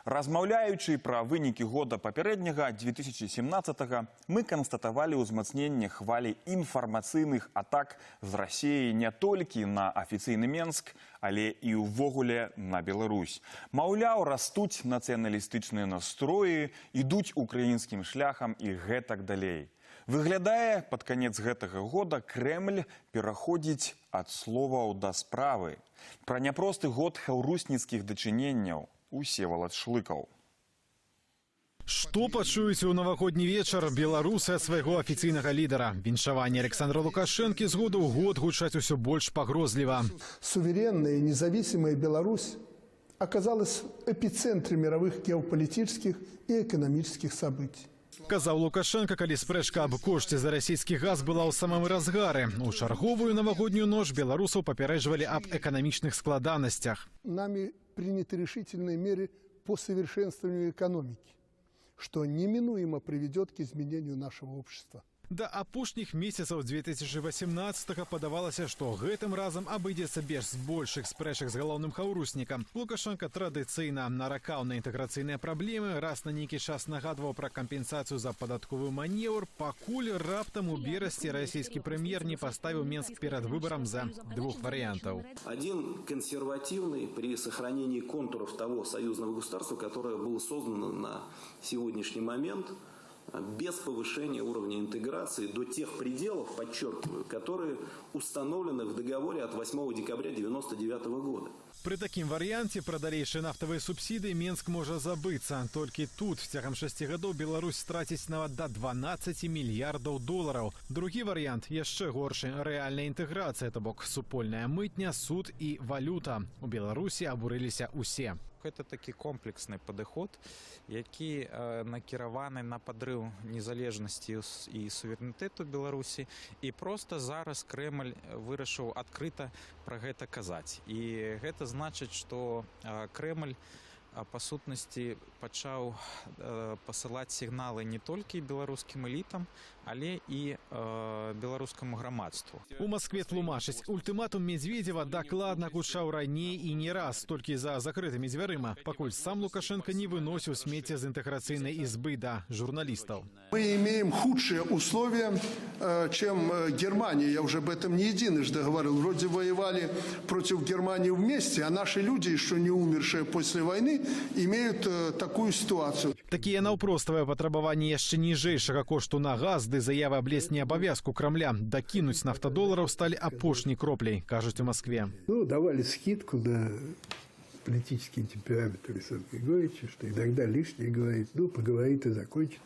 Размаўляючы пра вынікі года папярэдняга 2017-го, мы канстатавалі ўзмацненне хвалі інфармацыйных атак з Расіі не толькі на афіцыйны Менск, але і ўвогуле на Беларусь. Маўляў, растуць нацыяналістычныя настроі, ідуць украінскім шляхам і гэтак далей. Выглядае, пад канец гэтага года Крэмль пераходзіць ад словаў да справы. Пра няпросты год хаўрусніцкіх дачыненняў Всеволод Шлыкаў. Што пачуюць у навагодні вечар беларусы ад свайго афіцыйнага лідара? Віншаванне Александра Лукашэнкі з года ў год гучаць усё больш пагрозліва. Суверенная и независимая Беларусь оказалась в эпицентре мировых геополитических и экономических событий. Казаў Лукашенко, калі спрэчка аб кошце за расійскі газ была ў самым разгары. У чарговую навагоднюю ноч беларусаў папярэджвалі аб эканамічных складанасцях. Нами приняты решительные меры по совершенствованию экономики, что неминуемо приведет к изменению нашего общества. Да апошніх месяцаў 2018-го падавалася, што гэтым разам абыдзецца без большых спрэчак з галоўным хаўруснікам. Лукашенко традыцыйна наракаў на інтэграцыйныя праблемы, раз на нейкі час нагадваў пра кампенсацыю за падатковы манеўр, пакуль раптам у берасці расійскі прэм'ер не паставіў Менск перад выбарам за двух варыянтаў. Один консервативный при сохранении контуров того союзного государства, которое было создано на сегодняшний момент, без повышения уровня интеграции до тех пределов, подчеркиваю, которые установлены в договоре от 8 декабря 1999 года. Пры такім варыянце пра далейшыя нафтавыя субсідыі Менск можа забыцца. Толькі тут цягам 6 гадоў Беларусь страціць нават да 12 мільярдаў долараў. Другі варыянт яшчэ горшы. Рэальная інтэграцыя, то бок супольная мытня, суд і валюта. У Беларусі абурыліся ўсе. Гэта такі комплексны падыход, які накіраваны на падрыў незалежнасці і суверэнітэту Беларусі. І проста зараз Крэмль вырашыў адкрыта пра гэта казаць. І гэта значыць, што Крэмль па сутнасці пачаў пасылаць сігналы не толькі беларускім элітам, але і беларускаму грамадству. У Маскве тлумачыць, ультыматум Медведева дакладна гучаў раней і не раз, толькі за закрытымі дзвярыма, пакуль сам Лукашенко не выносіў смецце з інтэграцыйнай ізбы да журналістаў. Мы имеем худшие условия, чем Германия. Я уже об этом не единожды говорил. Вроде воевали против Германии вместе, а наши люди, еще не умершие после войны, имеют такую ситуацию. Такія наўпроставыя патрабаванні яшчэ ніжэйшага кошту на газ ды заявы аб лесні абавязку Крамля дакінуць нафтадолараў сталі апошняй кропляй, кажуць у Москве. Давали скидку на политический темперамент Александра Григорьевича, что иногда лишнее говорит, поговорит и закончит.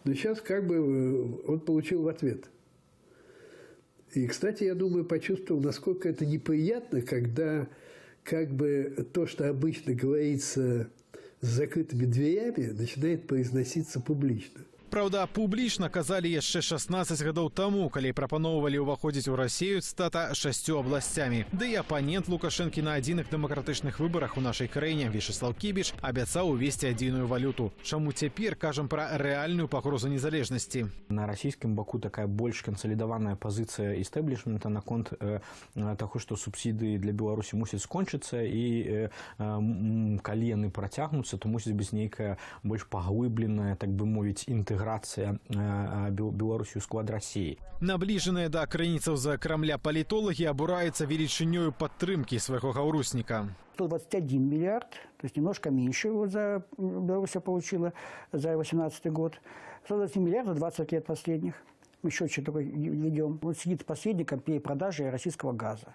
Но сейчас как бы он получил в ответ. И, кстати, я думаю, почувствовал, насколько это неприятно, когда как бы то, что обычно говорится с закрытыми дверями, начинает произноситься публично. Праўда, публічна казалі яшчэ 16 гадоў таму, калі прапаноўвалі ўваходзіць у Расію цытата 6 абласцямі. Ды і апанент Лукашэнкі на адзіных дэмакратычных выбарах у нашай краіне Вячеслав Кібіч абяцаў увесці адзіную валюту. Чаму цяпер кажам пра рэальную пагрозу незалежнасці? На расійскім баку такая больш кансалідаваная пазіцыя істэблішмента наконт таго, што субсідыі для Беларусі мусяць скончыцца, і калі яны працягнуцца, то мусіць быць нейкая больш паглыбленая, так бы мовіць, інтэграцыя Беларусі ў склад Расіі. Набліжаныя да крыніцаў за Крамля палітолагі абураюцца велічынёю падтрымкі свайго хаўрусніка. 121 миллиард, то есть немножко меньше за Беларусь получила за 2018 год. 121 миллиард за 20 лет последних. Мы счетчик такой ведем. Он сидит посредником перепродажи российского газа.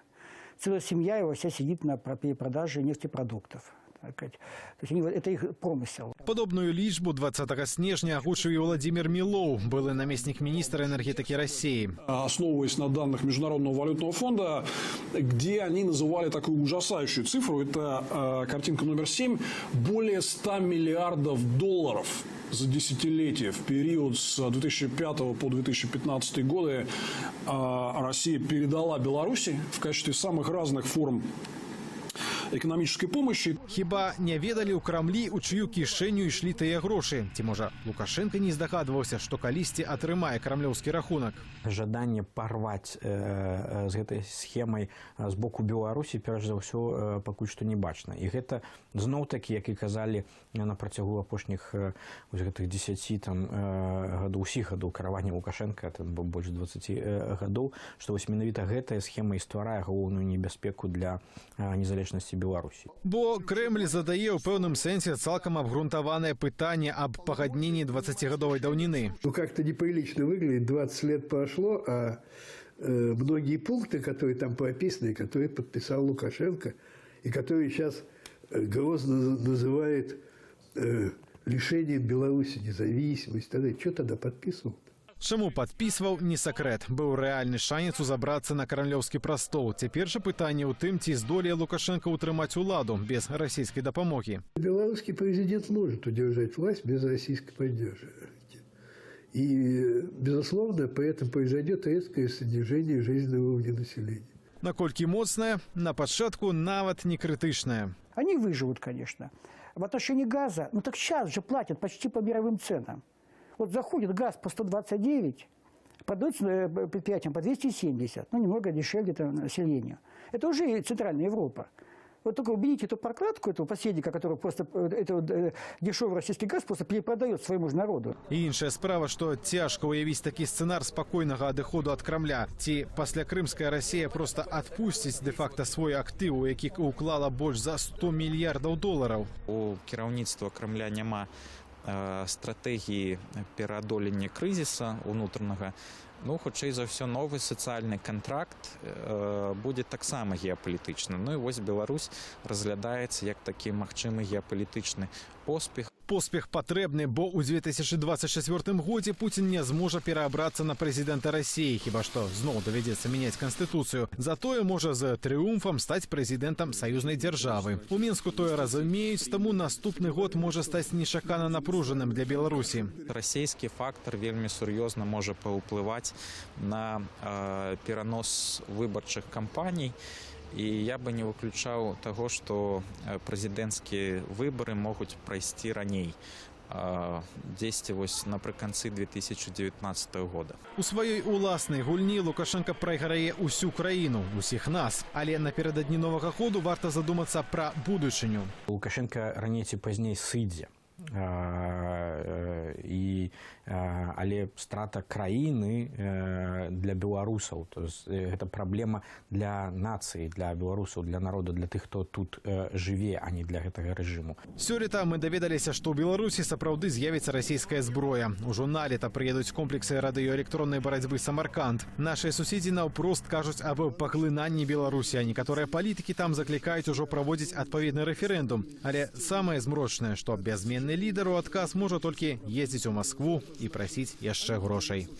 Целая семья его вся сидит на перепродаже нефтепродуктов. То есть это их промысел. Подобную лічбу 20 снежня агучыў і Владимир Милоў, былы намеснік міністра энергетики России. Основываясь на данных Международного валютного фонда, где они называли такую ужасающую цифру, это картинка номер 7, более 100 миллиардов долларов за десятилетие. В период с 2005 по 2015 годы Россия передала Беларуси в качестве самых разных форм экономической помощи. Хіба не ведалі ў Крамлі, у чыю кішэню ішлі тыя грошы? Ці, можа, Лукашенко не здагадваўся, што калісьці атрымае крамлёўскі рахунак? Жаданне парваць з гэтай схемай з боку Беларусі, перш за ўсё, пакуль што не бачна. І гэта зноў-такі, як і казалі на працягу апошніх гэтых 10 гадоў, усіх гадоў кіравання Лукашенка, это больш 20 гадоў, што вось менавіта гэтая схема і стварае галоўную небяспеку для незалежнасці Беларусі. Бо Кремль задае ў пэўным сэнсе цалкам абгрунтаванае пытанне аб пагадненні 20-гадовай даўніны. Ну, как-то неприлично выглядит, 20 лет прошло, а многие пункты, которые там прописаны, которые подписал Лукашенко, и которые сейчас грозно называет лишением Беларуси независимости, что тогда подписывал? Чаму падпісваў, не сакрэт. Быў рэальны шанец узабрацца на каралёўскі прастол. Цяпер жа пытанне ў тым, ці здолее Лукашенко ўтрымаць уладу без расійскай дапамогі. Белорусский президент может удержать власть без российской поддержки. И, безусловно, при этом произойдет резкое снижение жизненного уровня населения. Наколькі моцнае? На пачатку нават не крытычнае. Они выживут, конечно. В отношении газа, ну так сейчас же платят почти по мировым ценам. Вот заходит газ по 129, продается предприятиям по 270, ну немного дешевле населению. Это уже Центральная Европа. Вот только убедите эту прокладку, этого посредника, который просто дешевый российский газ просто перепродает своему же народу. І іншая справа, што цяжка ўявіць такі сцэнар спакойнага адыходу ад Крамля. Ці пасля крымская Расія проста адпусціць дэ-факта свой актыў, у які уклала больш за 100 мільярдаў долараў. У кіраўніцтва Крамля няма стратэгіі пераадолення крызіса унутранага. Ну, хутчэй за ўсё, новы сацыяльны кантракт будзе таксама геапалітычны. Ну і вось Беларусь разглядаецца як такі магчымы геапалітычны поспех. Поспех патрэбны, бо ў 2024 годзе Пуцін не зможа пераабрацца на прэзідэнта Расіі, хіба што зноў давядзецца мяняць канстытуцыю. Затое можа з трыумфам стаць прэзідэнтам саюзнай дзяржавы. У Мінску тое разумеюць, таму наступны год можа стаць нечакана напружаным для Беларусі. Расійскі фактар вельмі сур'ёзна можа паўплываць на перанос выбарчых кампаній. І я бы не выключаў таго, што прэзідэнцкія выбары могуць прайсці раней, дзесьці вось напрыканцы 2019 года. У сваёй уласнай гульні Лукашенко прайграе ўсю краіну, усіх нас. Але напярэдадні новага году варта задумацца пра будучыню. Лукашенко раней ці пазней сыдзе. Але страта краіны для беларусаў, то есть гэта праблема для нацыі, для беларусаў, для народа, для тых, хто тут жыве, а не для гэтага рэжыму. Сёлета мы даведаліся, што ў Беларусі сапраўды з'явіцца расійская зброя. Ужо налета прыедуць комплексы радыёэлектроннай барацьбы «Самарканд». Нашыя суседзі наўпрост кажуць аб паглынанні Беларусі, а некаторыя палітыкі там заклікаюць ужо праводзіць адпаведны рэферэндум. Але самае змрочнае, што бязменны лідар у адказ можа толькі ездзіць у Маскву і прасіць яшчэ грошай.